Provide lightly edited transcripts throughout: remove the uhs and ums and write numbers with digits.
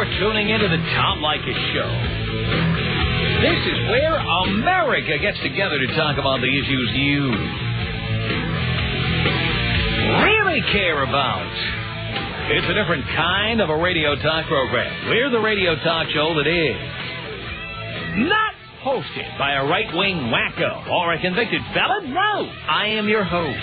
You're tuning into the Tom Leykis Show. This is where America gets together to talk about the issues you really care about. It's a different kind of a radio talk program. We're the radio talk show that is not hosted by a right-wing wacko or a convicted felon. No, I am your host.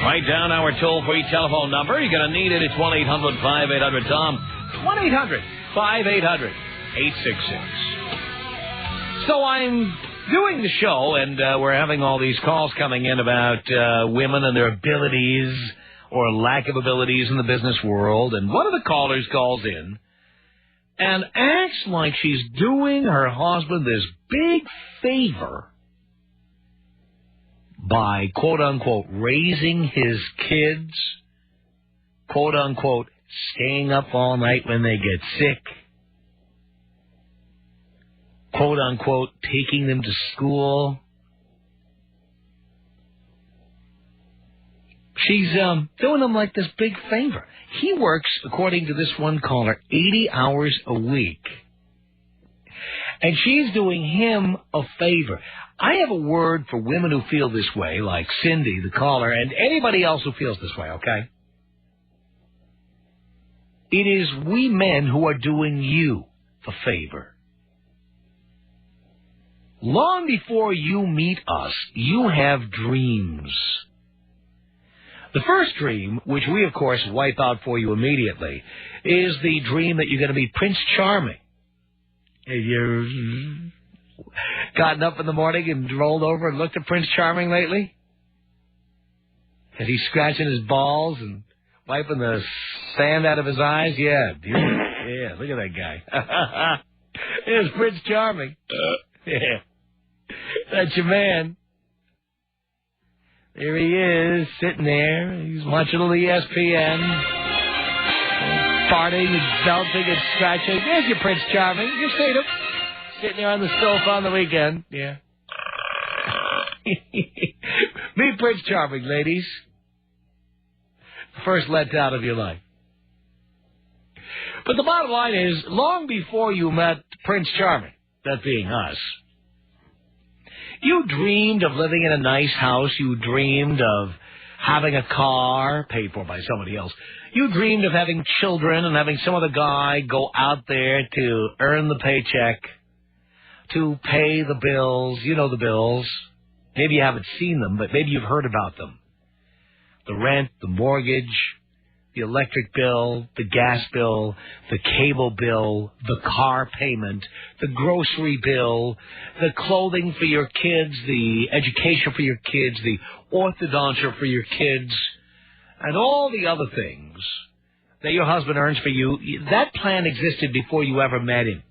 Write down our toll-free telephone number. You're going to need it. It's 1-800-5800-TOM. 1-800-5800-866. So I'm doing the show, and we're having all these calls coming in about women and their abilities or lack of abilities in the business world. And one of the callers calls in and acts like she's doing her husband this big favor by, quote-unquote, raising his kids, quote-unquote, staying up all night when they get sick, quote-unquote, taking them to school. She's doing them like this big favor. He works, according to this one caller, 80 hours a week. And she's doing him a favor. I have a word for women who feel this way, like Cindy, the caller, and anybody else who feels this way, okay? It is we men who are doing you a favor. Long before you meet us, you have dreams. The first dream, which we, of course, wipe out for you immediately, is the dream that you're going to be Prince Charming. Have you gotten up in the morning and rolled over and looked at Prince Charming lately? Is he scratching his balls and wiping the sand out of his eyes? Yeah, beautiful. Yeah, look at that guy. There's Prince Charming. Yeah, that's your man. There he is, sitting there. He's watching a little ESPN, farting and belching and scratching. There's your Prince Charming. You've seen him. Sitting there on the sofa on the weekend. Yeah. Meet Prince Charming, ladies. First letdown of your life. But the bottom line is, long before you met Prince Charming, that being us, you dreamed of living in a nice house. You dreamed of having a car paid for by somebody else. You dreamed of having children and having some other guy go out there to earn the paycheck, to pay the bills. You know the bills. Maybe you haven't seen them, but maybe you've heard about them. The rent, the mortgage, the electric bill, the gas bill, the cable bill, the car payment, the grocery bill, the clothing for your kids, the education for your kids, the orthodontia for your kids, and all the other things that your husband earns for you. That plan existed before you ever met him.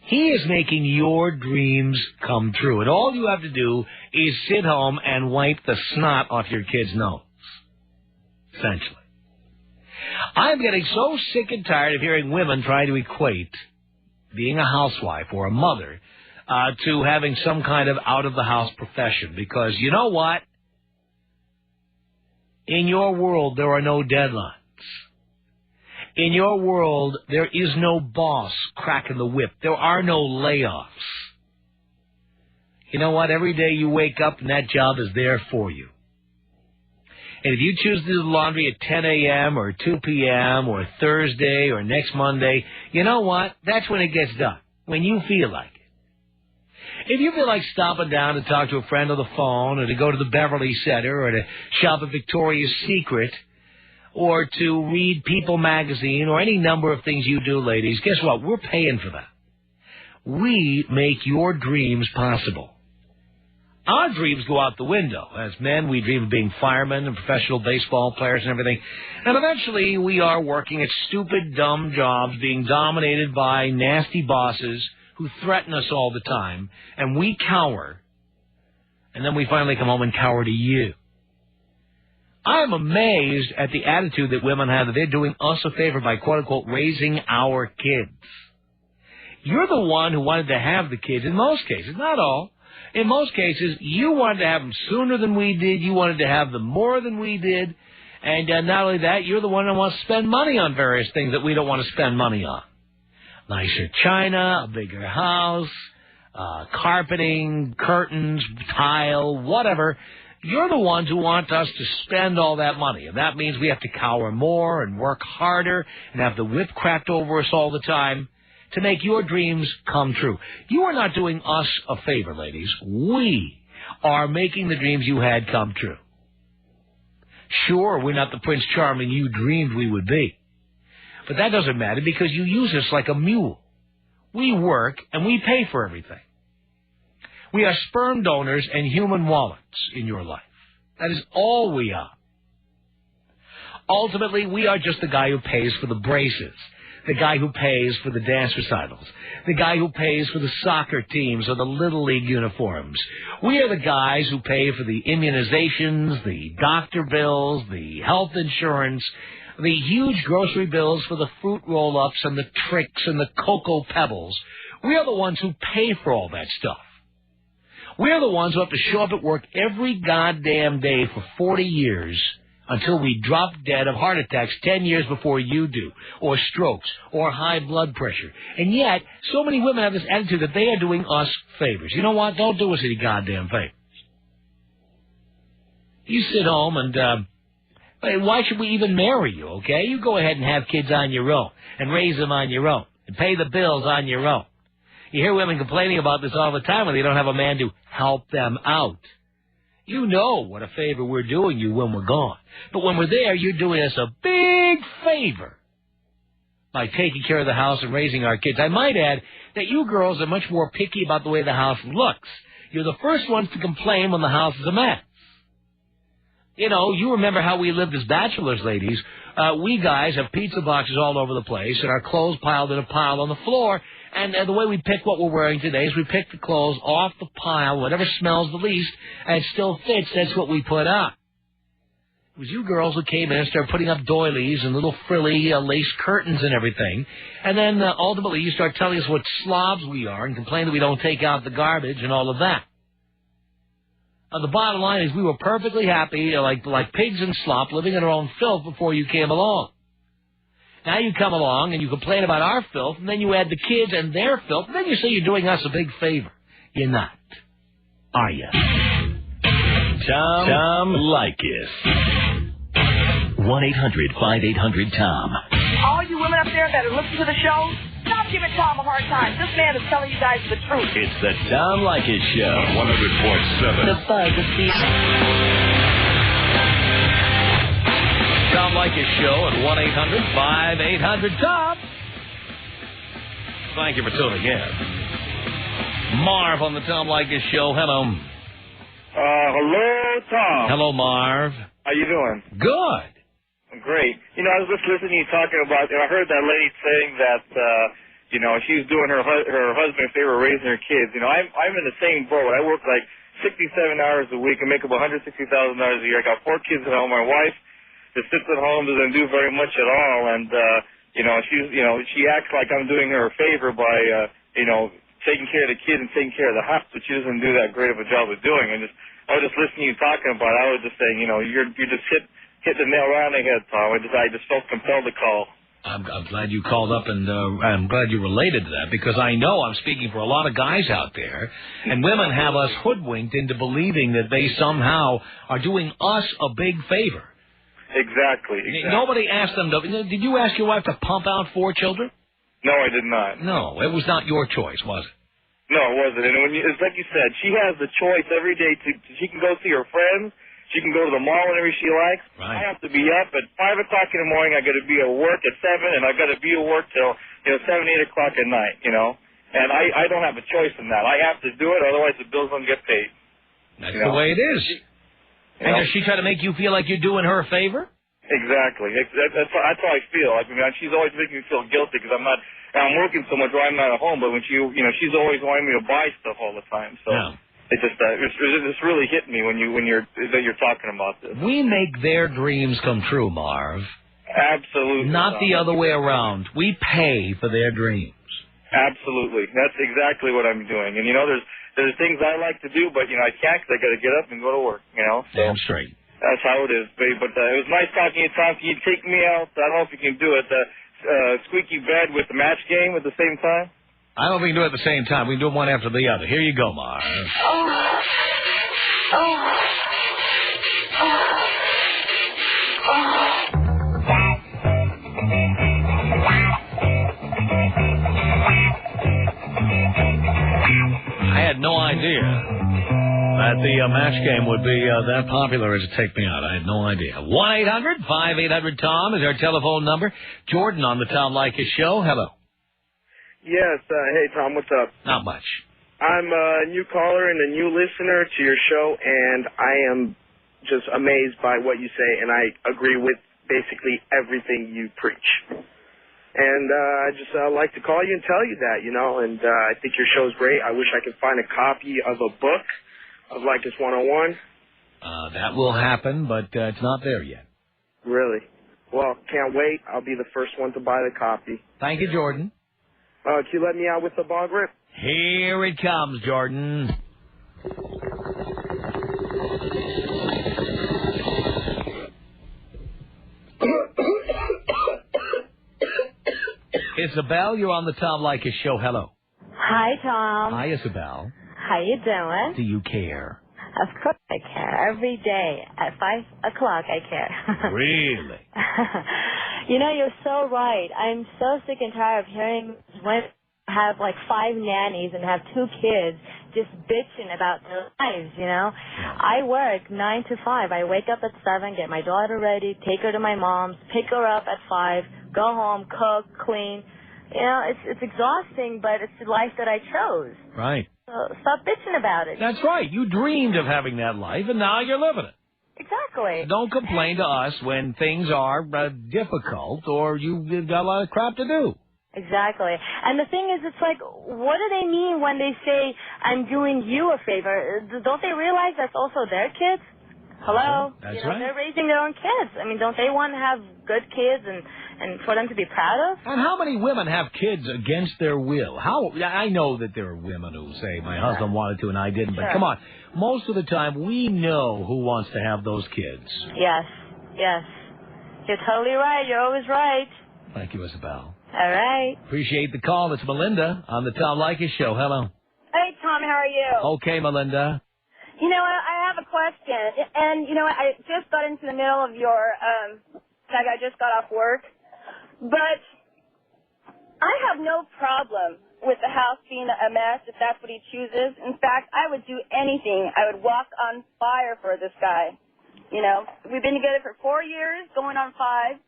He is making your dreams come true, and all you have to do is sit home and wipe the snot off your kid's nose, essentially. I'm getting so sick and tired of hearing women try to equate being a housewife or a mother to having some kind of out-of-the-house profession, because you know what? In your world, there are no deadlines. In your world, there is no boss cracking the whip. There are no layoffs. You know what? Every day you wake up and that job is there for you. And if you choose to do the laundry at 10 a.m. or 2 p.m. or Thursday or next Monday, you know what? That's when it gets done, when you feel like it. If you feel like stopping down to talk to a friend on the phone or to go to the Beverly Center or to shop at Victoria's Secret or to read People magazine or any number of things you do, ladies, guess what? We're paying for that. We make your dreams possible. Our dreams go out the window. As men, we dream of being firemen and professional baseball players and everything. And eventually, we are working at stupid, dumb jobs, being dominated by nasty bosses who threaten us all the time. And we cower. And then we finally come home and cower to you. I'm amazed at the attitude that women have that they're doing us a favor by, quote-unquote, raising our kids. You're the one who wanted to have the kids in most cases, not all. In most cases, you wanted to have them sooner than we did. You wanted to have them more than we did. And not only that, you're the one that wants to spend money on various things that we don't want to spend money on. Nicer china, a bigger house, carpeting, curtains, tile, whatever. You're the ones who want us to spend all that money. And that means we have to cower more and work harder and have the whip cracked over us all the time to make your dreams come true. You are not doing us a favor, ladies. We are making the dreams you had come true. Sure, we're not the Prince Charming you dreamed we would be. But that doesn't matter because you use us like a mule. We work and we pay for everything. We are sperm donors and human wallets in your life. That is all we are. Ultimately, we are just the guy who pays for the braces, the guy who pays for the dance recitals, the guy who pays for the soccer teams or the Little League uniforms. We are the guys who pay for the immunizations, the doctor bills, the health insurance, the huge grocery bills for the fruit roll-ups and the tricks and the cocoa pebbles. We are the ones who pay for all that stuff. We are the ones who have to show up at work every goddamn day for 40 years until we drop dead of heart attacks 10 years before you do, or strokes, or high blood pressure. And yet, so many women have this attitude that they are doing us favors. You know what? Don't do us any goddamn favors. You sit home and, why should we even marry you, okay? You go ahead and have kids on your own, and raise them on your own, and pay the bills on your own. You hear women complaining about this all the time when they don't have a man to help them out. You know what a favor we're doing you when we're gone. But when we're there, you're doing us a big favor by taking care of the house and raising our kids. I might add that you girls are much more picky about the way the house looks. You're the first ones to complain when the house is a mess. You know, you remember how we lived as bachelors, ladies. We guys have pizza boxes all over the place and our clothes piled in a pile on the floor. And the way we pick what we're wearing today is we pick the clothes off the pile, whatever smells the least, and it still fits. That's what we put up. It was you girls who came in and started putting up doilies and little frilly lace curtains and everything. And then ultimately you start telling us what slobs we are and complain that we don't take out the garbage and all of that. The bottom line is we were perfectly happy, like pigs in slop, living in our own filth before you came along. Now you come along and you complain about our filth, and then you add the kids and their filth, and then you say you're doing us a big favor. You're not, are you? Tom Leykis. 1-800-5800-TOM. All you women up there that are listening to the show, stop giving Tom a hard time. This man is telling you guys the truth. It's the Tom Leykis Show. 100.7. The buzz of the Tom Leykis Show at 1-800-5800-TOM. Thank you for tuning in. Marv on the Tom Leykis Show. Hello. Hello, Tom. Hello, Marv. How you doing? Good. Great. You know, I was just listening to you talking about, and I heard that lady saying that, she's doing her husband a favor raising her kids. You know, I'm in the same boat. I work like 67 hours a week and make up $160,000 a year. I got 4 kids at home. My wife that sits at home doesn't do very much at all, and she acts like I'm doing her a favor by taking care of the kids and taking care of the house, but she doesn't do that great of a job of doing. I was just listening to you talking about it. I was just saying, you just hit the nail right on the head, Tom. I just felt compelled to call. I'm glad you called up, and I'm glad you related to that, because I know I'm speaking for a lot of guys out there, and women have us hoodwinked into believing that they somehow are doing us a big favor. Exactly. Nobody asked them to. Did you ask your wife to pump out 4 children? No, I did not. No, it was not your choice, was it? No, it wasn't. And it's like you said, she has the choice every day she can go see her friends. She can go to the mall whenever she likes. Right. I have to be up at 5 o'clock in the morning. I got to be at work at 7, and I got to be at work till 7, 8 o'clock at night. And I don't have a choice in that. I have to do it, otherwise the bills don't get paid. That's the way it is. And does she try to make you feel like you're doing her a favor? Exactly. That's how I feel. I mean, she's always making me feel guilty because I'm working so much where I'm not at home. But when she's always wanting me to buy stuff all the time. So it just really hit me when you're talking about this. We make their dreams come true, Marv. Absolutely. Not the other way around. We pay for their dreams. Absolutely. That's exactly what I'm doing. And there's things I like to do, but I can't because I got to get up and go to work. So. Damn straight. That's how it is, babe. But it was nice talking to you, Tom. Can you take me out? I don't know if you can do it. Squeaky bed with the match game at the same time? I don't think we can do it at the same time. We can do them one after the other. Here you go, Mar. I had no idea that the match game would be that popular as a Take Me Out. I had no idea. 1-800-5800-TOM is our telephone number. Jordan on the Tom Leykis Show. Hello. Yes. Hey, Tom, what's up? Not much. I'm a new caller and a new listener to your show, and I am just amazed by what you say, and I agree with basically everything you preach. And I just like to call you and tell you that, and I think your show's great. I wish I could find a copy of a book of Leykis 101. That will happen, but it's not there yet. Really? Well, can't wait. I'll be the first one to buy the copy. Thank you, Jordan. Can you let me out with the bog rip? Here it comes, Jordan. Isabel, you're on the Tom Leykis Show. Hello. Hi, Tom. Hi, Isabel. How you doing? Do you care? Of course I care. Every day at 5 o'clock I care. Really? You're so right. I'm so sick and tired of hearing women have like 5 nannies and have 2 kids just bitching about their lives, I work 9 to 5. I wake up at 7, get my daughter ready, take her to my mom's, pick her up at 5, go home, cook, clean. It's exhausting, but it's the life that I chose. Right. So stop bitching about it. That's right. You dreamed of having that life, and now you're living it. Exactly. Don't complain to us when things are difficult or you've got a lot of crap to do. Exactly. And the thing is, it's like, what do they mean when they say, I'm doing you a favor? Don't they realize that's also their kids? Hello? That's right. They're raising their own kids. I mean, don't they want to have good kids and for them to be proud of? And how many women have kids against their will? I know that there are women who say, my husband wanted to and I didn't, but come on. Most of the time, we know who wants to have those kids. Yes. You're totally right. You're always right. Thank you, Isabel. All right. Appreciate the call. It's Melinda on the Tom Leykis Show. Hello. Hey, Tom, how are you? Okay, Melinda. I have a question. And, I just got into the middle of your, I just got off work. But I have no problem with the house being a mess if that's what he chooses. In fact, I would do anything. I would walk on fire for this guy. We've been together for 4 years, going on 5.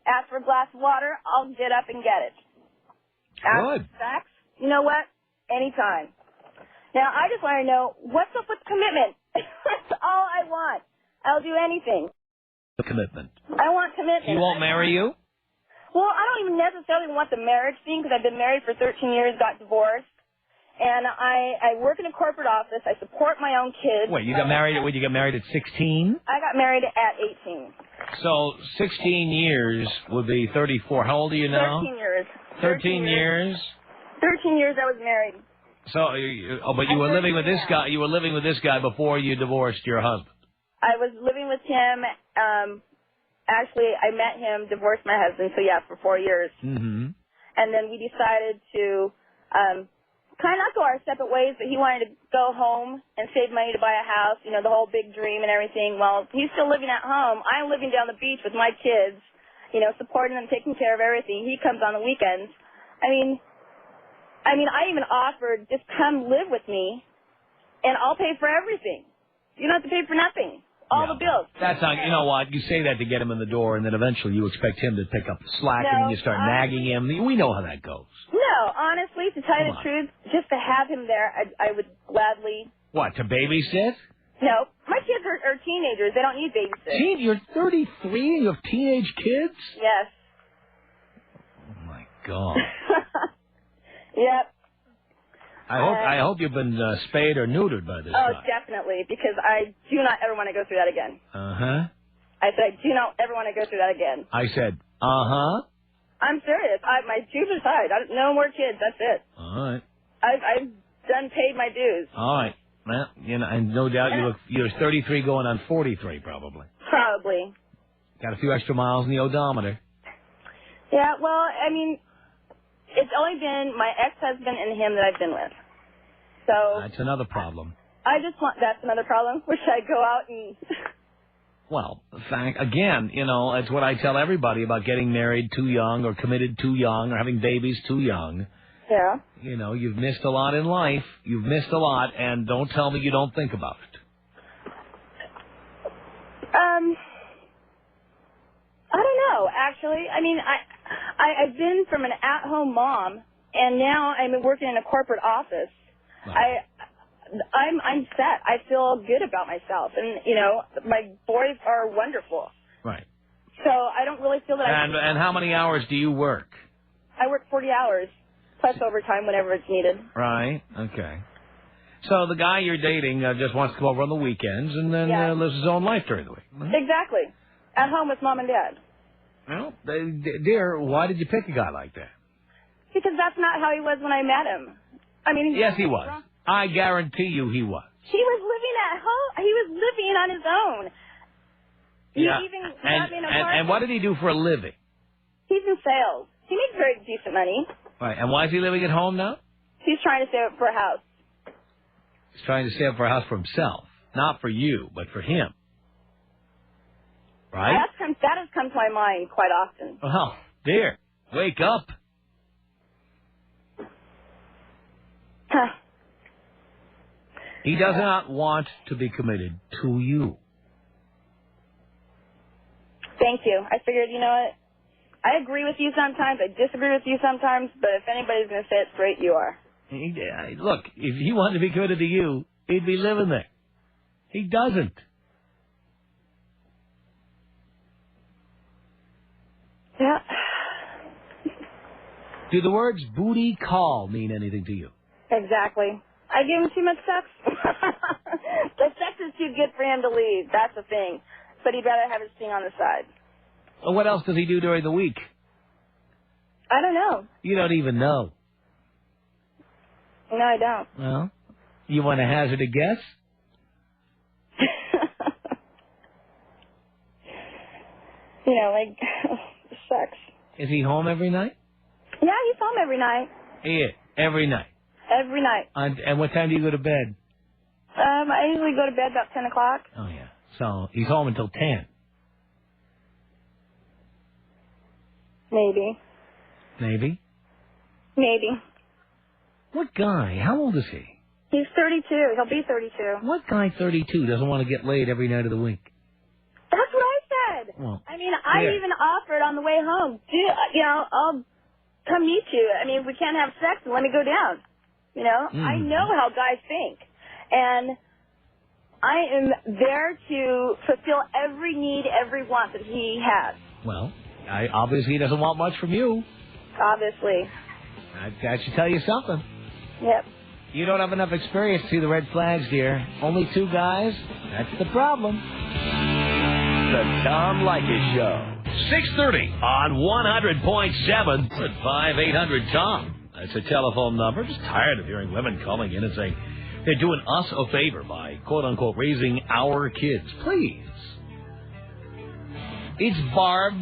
Ask for a glass of water, I'll get up and get it. Good. Ask for sex, you know what? Anytime. Now, I just want to know, what's up with commitment? That's all I want. I'll do anything. Commitment. I want commitment. He won't marry you? Well, I don't even necessarily want the marriage thing because I've been married for 13 years, got divorced. And I work in a corporate office. I support my own kids. Wait, you got married at 16? I got married at 18. So 16 years would be 34. How old are you now? 13 years. 13 years? 13 years I was married. So, but you were living with this guy. You were living with this guy before you divorced your husband. I was living with him. Actually, I met him, divorced my husband. So yeah, for 4 years. Mm-hmm. And then we decided to kind of not go our separate ways, but he wanted to go home and save money to buy a house. The whole big dream and everything. Well, he's still living at home. I'm living down the beach with my kids. Supporting them, taking care of everything. He comes on the weekends. I mean, I even offered, just come live with me, and I'll pay for everything. You don't have to pay for nothing. All the bills. That's not, you know what, you say that to get him in the door, and then eventually you expect him to pick up the slack, and then you start nagging him. We know how that goes. No, honestly, to tell you the truth, just to have him there, I would gladly. What, to babysit? No. My kids are teenagers. They don't need babysitters. You're 33 and you have teenage kids? Yes. Oh, my God. Yep. I hope you've been spayed or neutered by this guy. Oh, definitely, because I do not ever want to go through that again. Uh-huh. I said, I do not ever want to go through that again. I said, uh-huh. I'm serious. My tubes are tied. No more kids. That's it. All right. I've done paid my dues. All right. Well, and no doubt you're 33 going on 43 probably. Probably. Got a few extra miles in the odometer. Yeah, well, I mean, it's only been my ex-husband and him that I've been with. So That's another problem. That's another problem. Wish I'd go out and... Well, again, it's what I tell everybody about getting married too young or committed too young or having babies too young. Yeah. You've missed a lot in life. You've missed a lot, and don't tell me you don't think about it. I don't know, actually. I mean, I've been from an at-home mom, and now I'm working in a corporate office. Right. I'm set. I feel good about myself, and my boys are wonderful. Right. So I don't really feel that. And how many hours do you work? I work 40 hours plus overtime whenever it's needed. Right. Okay. So the guy you're dating just wants to come over on the weekends and then lives his own life during the week. Mm-hmm. Exactly. At home with mom and dad. Well, dear, why did you pick a guy like that? Because that's not how he was when I met him. I mean, yes, he was. I guarantee you he was. He was living at home. He was living on his own. He even got me an apartment. And what did he do for a living? He's in sales. He makes very decent money. Right. And why is he living at home now? He's trying to save up for a house. He's trying to save up for a house for himself. Not for you, but for him. Right? That has come to my mind quite often. Well, dear, wake up. He does not want to be committed to you. Thank you. I figured, you know what? I agree with you sometimes. I disagree with you sometimes. But if anybody's going to say it straight, you are. Look, if he wanted to be committed to you, he'd be living there. He doesn't. Yeah. Do the words booty call mean anything to you? Exactly. I give him too much sex. The sex is too good for him to leave. That's the thing. But he'd rather have his thing on the side. Well, what else does he do during the week? I don't know. You don't even know. No, I don't. Well, you want to hazard a guess? Like sex. Is he home every night? Yeah, he's home every night. Yeah, every night. Every night. And what time do you go to bed? I usually go to bed about 10 o'clock. Oh, yeah. So he's home until 10. Maybe. Maybe? Maybe. What guy? How old is he? He's 32. He'll be 32. What guy 32 doesn't want to get laid every night of the week? That's what I said. Well, I mean, I even offered on the way home, I'll come meet you. I mean, we can't have sex and let me go down. I know how guys think. And I am there to fulfill every need, every want that he has. Well, obviously he doesn't want much from you. Obviously. That should tell you something. Yep. You don't have enough experience to see the red flags, dear. Only 2 guys? That's the problem. The Tom Leykis Show. 6:30 on 100.7 at 5-800-TOM. That's a telephone number. Just tired of hearing women calling in and saying they're doing us a favor by, quote-unquote, raising our kids. Please. It's Barb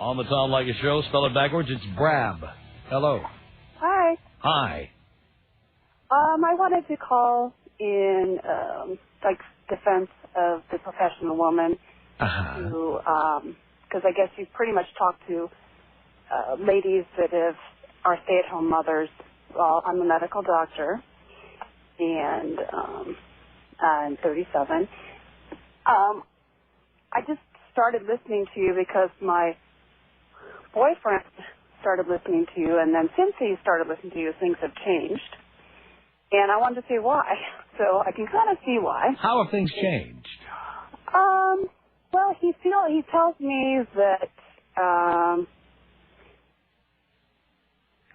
on the Tom Leykis Show. Spell it backwards. It's Brab. Hello. Hi. Hi. I wanted to call in, defense of the professional woman who, because I guess you've pretty much talked to ladies that are stay-at-home mothers. Well, I'm a medical doctor, and I'm 37. I just started listening to you because my boyfriend started listening to you, and then since he started listening to you, things have changed. And I wanted to see why. So I can kind of see why. How have things changed? Well, he tells me that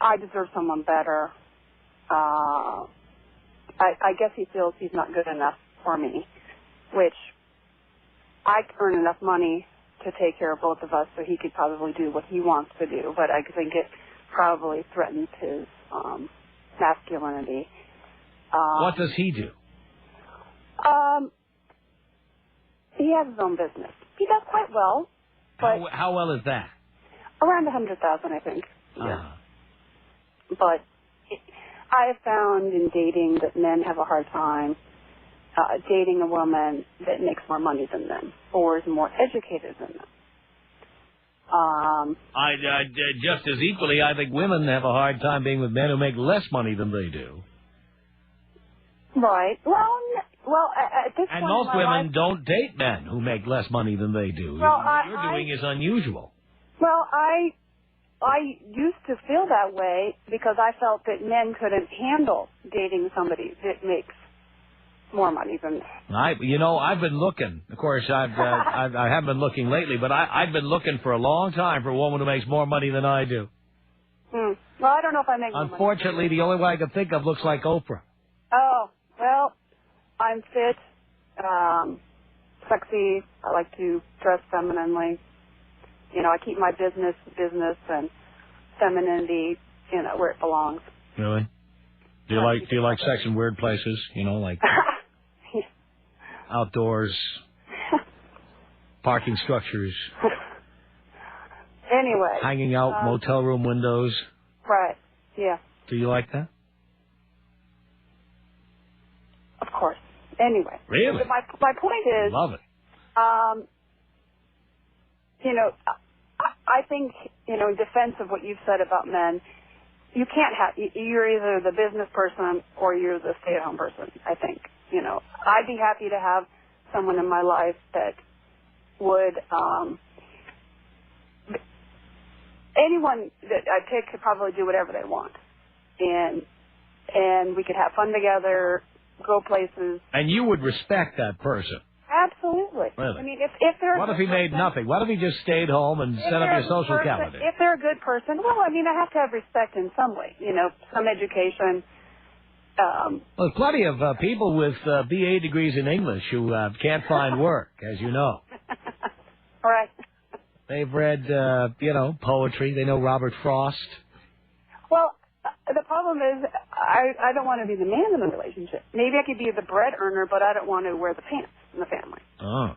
I deserve someone better. I guess he feels he's not good enough for me, which I earn enough money to take care of both of us, so he could probably do what he wants to do. But I think it probably threatens his masculinity. What does he do? he has his own business. He does quite well, but How well is that? around 100,000, I think. Yeah. But I have found in dating that men have a hard time dating a woman that makes more money than them or is more educated than them. I just as equally, I think women have a hard time being with men who make less money than they do. Right. Well, at this and point most in my women life, don't date men who make less money than they do. Well, what you're doing is unusual. Well, I used to feel that way because I felt that men couldn't handle dating somebody that makes more money than. I've been looking. Of course, I haven't been looking lately, but I've been looking for a long time for a woman who makes more money than I do. Well, I don't know if I make more money. Unfortunately, the only one I can think of looks like Oprah. Oh, well, I'm fit, sexy. I like to dress femininely. I keep my business and femininity, where it belongs. Really? Do you like sex in weird places? Like outdoors, parking structures. Anyway. Hanging out motel room windows. Right. Yeah. Do you like that? Of course. Anyway. Really? My point is. Love it. I think, in defense of what you've said about men, you can't have, you're either the business person or you're the stay-at-home person, I think. I'd be happy to have someone in my life that would, anyone that I pick could probably do whatever they want. And we could have fun together, go places. And you would respect that person? Absolutely. Really? I mean, if they're what if he made nothing? What if he just stayed home and set up your social calendar? If they're a good person, well, I mean, I have to have respect in some way, some education. Well, there's plenty of people with BA degrees in English who can't find work, as you know. Right. They've read, poetry. They know Robert Frost. Well, the problem is I don't want to be the man in the relationship. Maybe I could be the bread earner, but I don't want to wear the pants in the family. Oh.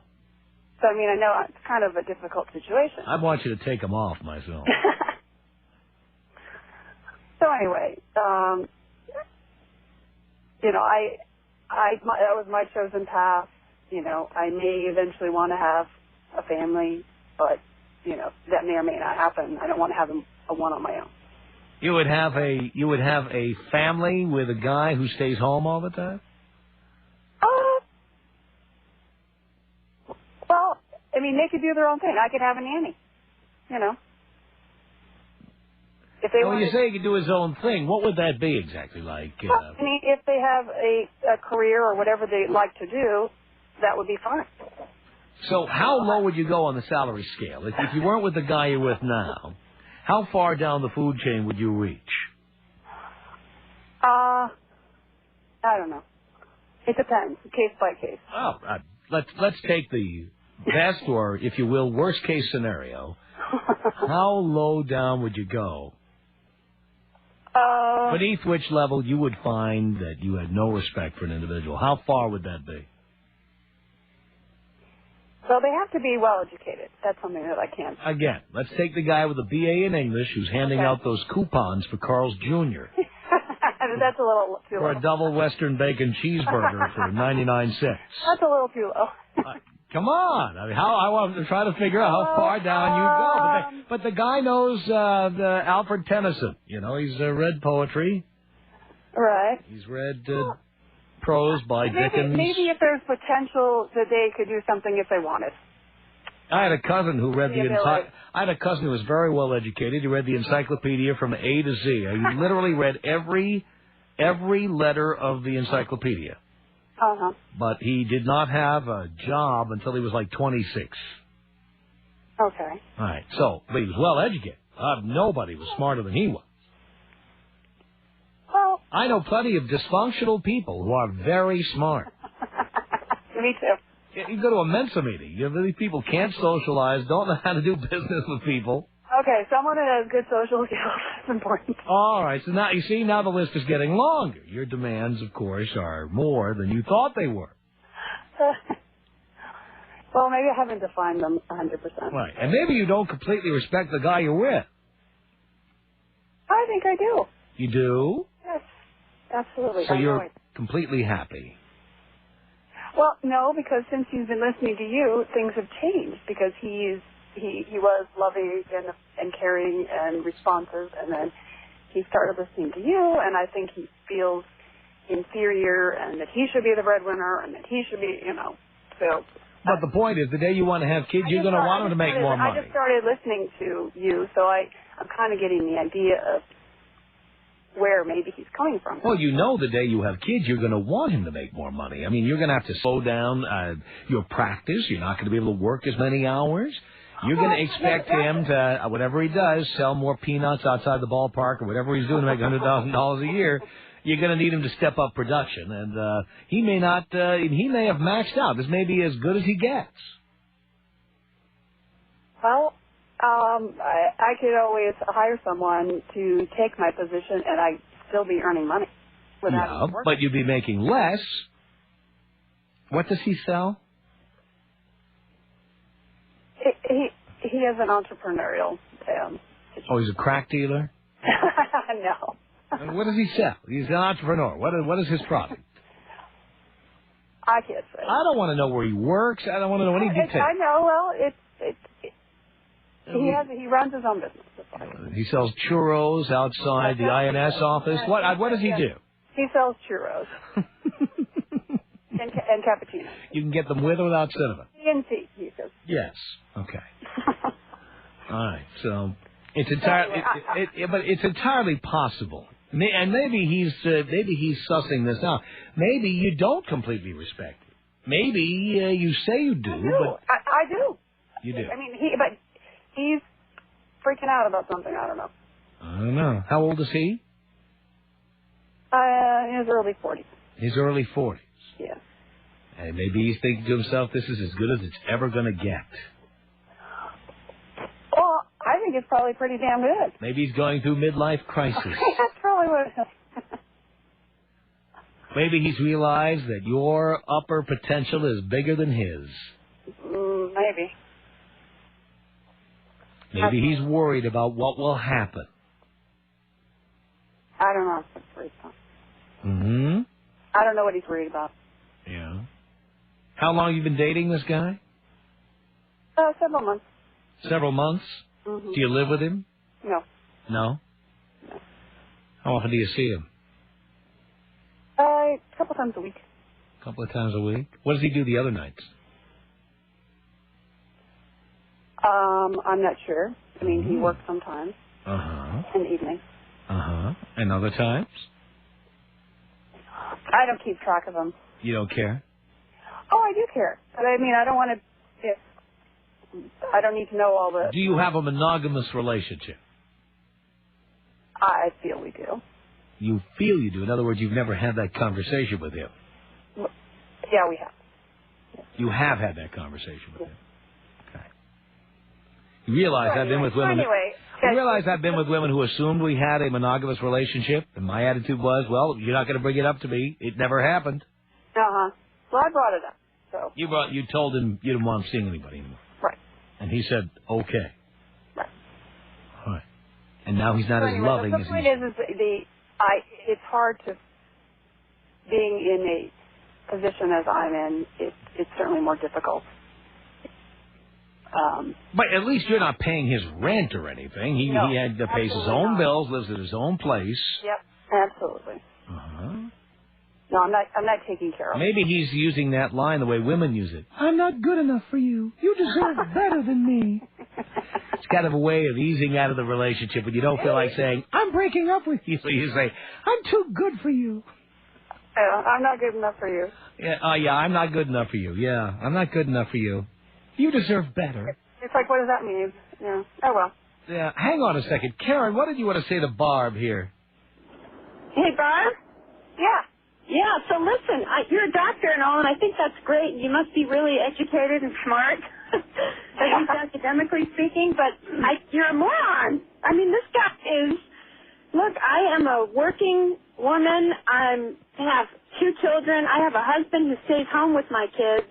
So, I mean, I know it's kind of a difficult situation. I want you to take them off myself. So anyway, that was my chosen path. I may eventually want to have a family, but, that may or may not happen. I don't want to have a one on my own. You would have a family with a guy who stays home all the time? Well, I mean, they could do their own thing. I could have a nanny, If they when you say he could do his own thing, what would that be exactly like? Well, I mean, if they have a career or whatever they like to do, that would be fine. So how low would you go on the salary scale? If you weren't with the guy you're with now, how far down the food chain would you reach? I don't know. It depends, case by case. Well, let's take the best or, if you will, worst case scenario. How low down would you go? Beneath which level you would find that you had no respect for an individual. How far would that be? So they have to be well educated. That's something that I can't. Again, let's take the guy with a BA in English who's handing out those coupons for Carl's Jr. That's a little too low. For a double Western bacon cheeseburger for 99 cents. That's a little too low. Come on. I mean, I want to try to figure out how far down you go. But the guy knows the Alfred Tennyson. He's read poetry. Right. He's read prose by Dickens. Maybe if there's potential that they could do something if they wanted. I had a cousin who read I had a cousin who was very well educated. He read the encyclopedia from A to Z. He literally read every letter of the encyclopedia. Uh-huh. But he did not have a job until he was like 26. Okay. All right. But he was well educated. Nobody was smarter than he was. Well, I know plenty of dysfunctional people who are very smart. Me too. You go to a Mensa meeting. These people can't socialize, don't know how to do business with people. Okay, someone that has good social skills is important. All right, so now you see, now the list is getting longer. Your demands, of course, are more than you thought they were. Well, maybe I haven't defined them 100%. Right. And maybe you don't completely respect the guy you're with. I think I do. You do? Yes, absolutely. So you're completely happy. Well, no, because since he's been listening to you, things have changed because he was loving and caring and responsive, and then he started listening to you, and I think he feels inferior and that he should be the breadwinner and that he should be, so. But the point is, the day you want to have kids, you're going to want them to make more money. I just started listening to you, so I'm kind of getting the idea of where maybe he's coming from. Well, the day you have kids, you're going to want him to make more money. I mean, you're going to have to slow down your practice. You're not going to be able to work as many hours. You're going to expect him to, whatever he does, sell more peanuts outside the ballpark or whatever he's doing to make $100,000 a year. You're going to need him to step up production, and he may not. He may have maxed out. This may be as good as he gets. Well, I could always hire someone to take my position, and I'd still be earning money. Yeah, but you'd be making less. What does he sell? He has an entrepreneurial. Oh, he's a crack dealer? No. What does he sell? He's an entrepreneur. What is his product? I can't say. I don't want to know where he works. I don't want to know any details. I know. Well, he runs his own business. He sells churros outside the INS office. What does he do? He sells churros and cappuccinos. You can get them with or without cinnamon. CNC, he says. Yes. Okay. All right. So it's entirely, but it's entirely possible. And maybe he's sussing this out. Maybe you don't completely respect it. Maybe you say you do. I do. You do. I mean, but he's freaking out about something. I don't know. I don't know. How old is he? In his early 40s. His early 40s. Yeah. And maybe he's thinking to himself, this is as good as it's ever going to get. Well, I think it's probably pretty damn good. Maybe he's going through midlife crisis. That's probably what it is. Maybe he's realized that your upper potential is bigger than his. Maybe. Maybe he's worried about what will happen. I don't know what he's worried about. Mm-hmm. I don't know what he's worried about. Yeah. How long have you been dating this guy? Several months. Several months? Mm-hmm. Do you live with him? No. No? No. How often do you see him? A couple times a week. A couple of times a week? What does he do the other nights? I'm not sure. I mean, he works sometimes. Uh-huh. In the evening. Uh-huh. And other times? I don't keep track of them. You don't care? Oh, I do care. But I mean, I don't want to... I don't need to know all the... Do you have a monogamous relationship? I feel we do. You feel you do. In other words, you've never had that conversation with him. Yeah, we have. Yes. You have had that conversation with him. Okay. You realize I've been with women... Anyway... You realize I've been with women who assumed we had a monogamous relationship, and my attitude was, well, you're not going to bring it up to me. It never happened. Uh-huh. Well, I brought it up, so... You told him you didn't want him seeing anybody anymore. Right. And he said, okay. Right. All right. And now he's not as loving as the point is it's hard to... Being in a position as I'm in, it's certainly more difficult. But at least you're not paying his rent or anything. He had to pay his own bills, lives at his own place. Yep, absolutely. Uh-huh. No, I'm not taking care of him. Maybe he's using that line the way women use it. I'm not good enough for you. You deserve better than me. It's kind of a way of easing out of the relationship when you don't feel like saying, I'm breaking up with you. So you say, I'm too good for you. I'm not good enough for you. Yeah, I'm not good enough for you. Yeah, I'm not good enough for you. You deserve better. It's like, what does that mean? Yeah. Oh, well. Yeah, hang on a second. Karen, what did you want to say to Barb here? Hey, Barb? Yeah. Yeah, so listen, you're a doctor and all, and I think that's great. You must be really educated and smart, at least academically speaking, but you're a moron. I mean, this guy is... Look, I am a working woman. I have 2 children. I have a husband who stays home with my kids.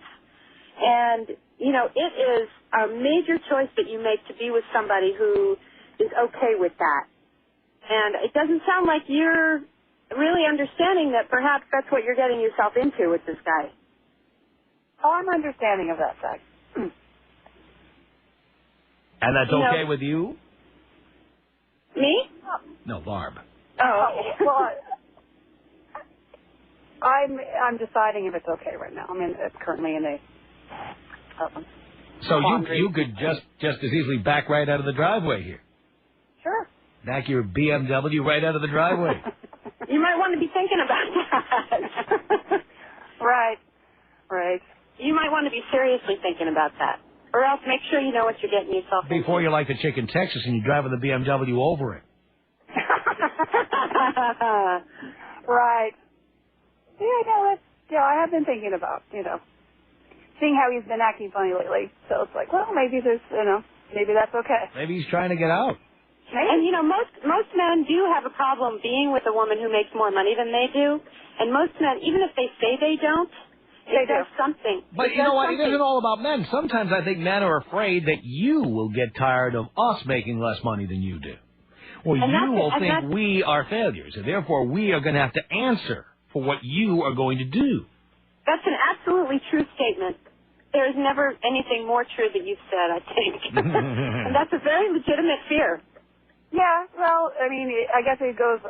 And, you know, it is a major choice that you make to be with somebody who is okay with that. And it doesn't sound like you're really understanding that perhaps that's what you're getting yourself into with this guy. Oh, I'm understanding of that fact. And that's okay with you? Me? No, Barb. Oh, okay. Well, I'm deciding if it's okay right now. I mean, it's currently in a so you could just as easily back right out of the driveway here. Sure. Back your BMW right out of the driveway. You might want to be thinking about that. Right. You might want to be seriously thinking about that. Or else make sure you know what you're getting yourself into. Before you're like the chick in Texas and you're driving the BMW over it. Right. I have been thinking about, seeing how he's been acting funny lately. So it's like, well, maybe maybe that's okay. Maybe he's trying to get out. And, most men do have a problem being with a woman who makes more money than they do. And most men, even if they say they don't, it does something. But you know what? It isn't all about men. Sometimes I think men are afraid that you will get tired of us making less money than you do. Or you will think we are failures, and therefore we are going to have to answer for what you are going to do. That's an absolutely true statement. There is never anything more true that you've said, I think. And that's a very legitimate fear. Yeah, well, I mean, I guess it goes,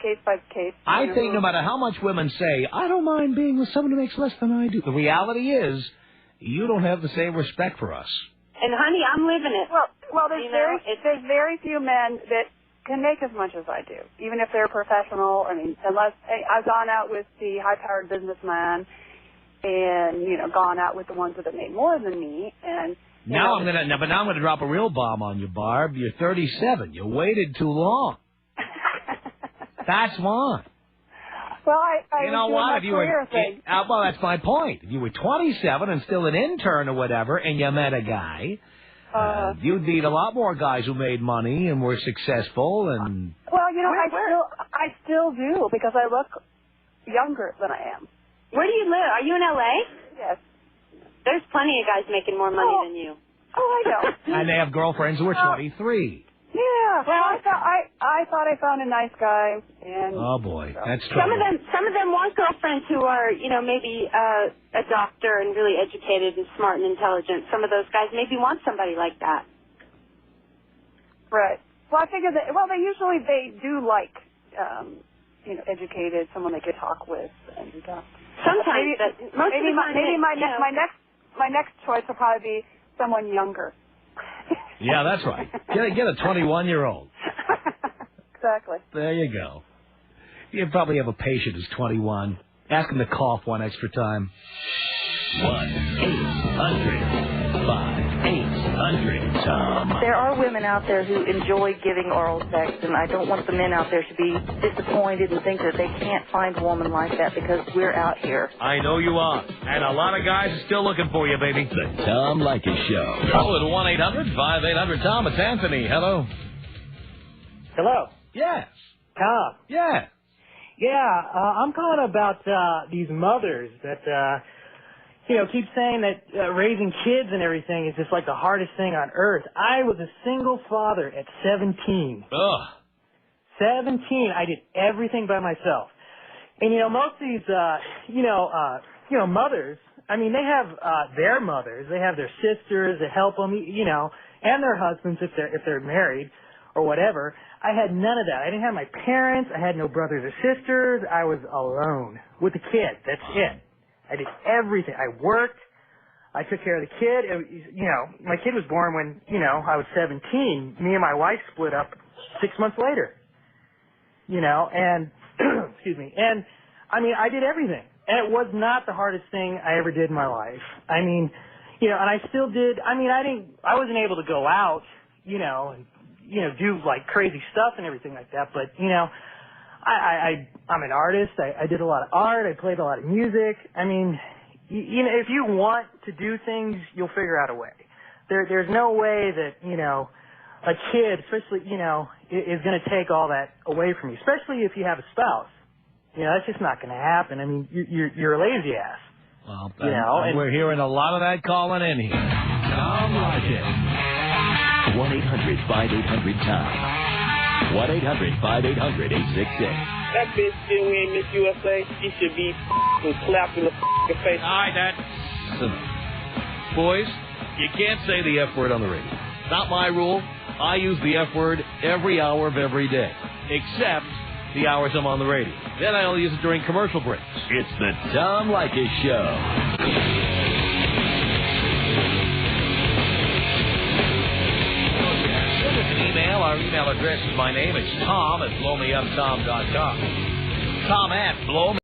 case by case. I think no matter how much women say, I don't mind being with someone who makes less than I do, the reality is you don't have the same respect for us. And, honey, I'm living it. Well, there's very few men that can make as much as I do, even if they're professional. I mean, unless I've gone out with the high-powered businessman and, gone out with the ones that have made more than me. And now I'm gonna drop a real bomb on you, Barb. You're 37. You waited too long. That's why. Well, I you know what? If you were, well, that's my point. If you were 27 and still an intern or whatever, and you met a guy, you'd meet a lot more guys who made money and were successful. And well, I still do because I look younger than I am. Where do you live? Are you in L.A.? Yes. There's plenty of guys making more money than you. Oh, I know. And they have girlfriends who are 23. Yeah, well, I thought I found a nice guy, and oh boy, that's trouble. Some of them want girlfriends who are, maybe a doctor and really educated and smart and intelligent. Some of those guys maybe want somebody like that. Right. Well, I figure that. Well, they do like, educated, someone they could talk with, and sometimes. Maybe my next choice will probably be someone younger. Yeah, that's right. Get a 21-year-old. Exactly. There you go. You probably have a patient who's 21. Ask him to cough one extra time. 1-800-5800-TOM. There are women out there who enjoy giving oral sex, and I don't want the men out there to be disappointed and think that they can't find a woman like that because we're out here. I know you are. And a lot of guys are still looking for you, baby. The Tom Leykis Show. Call it 1-800-5800-TOM. It's Anthony. Hello. Hello. Yes. Tom. Yeah. Yeah, I'm calling about these mothers that, keep saying that raising kids and everything is just like the hardest thing on earth. I was a single father at 17. Ugh. 17. I did everything by myself. And, most of these, mothers, I mean, they have their mothers. They have their sisters that help them, and their husbands if they're married or whatever. I had none of that. I didn't have my parents. I had no brothers or sisters. I was alone with the kid. That's it. I did everything. I worked. I took care of the kid. My kid was born when, I was 17. Me and my wife split up 6 months later. And, excuse me. And, I mean, I did everything. And it was not the hardest thing I ever did in my life. I mean, and I still did. I mean, I wasn't able to go out, and, do like crazy stuff and everything like that. But, I'm an artist. I did a lot of art. I played a lot of music. I mean, if you want to do things, you'll figure out a way. There's no way that, a kid, especially, is going to take all that away from you, especially if you have a spouse. That's just not going to happen. I mean, you're a lazy ass. Well, you know, and we're hearing a lot of that calling in here. Tom Leykis. 1-800-5800-TOM. 1-800-5800-866. That bitch didn't win Miss USA. She should be slapped in the face. All right, that's boys, you can't say the F word on the radio. Not my rule. I use the F word every hour of every day, except the hours I'm on the radio. Then I only use it during commercial breaks. It's the Tom Leykis Show. Send us an email. Our email address is my name. It's Tom at blowmeuptom.com. Tom at blowme.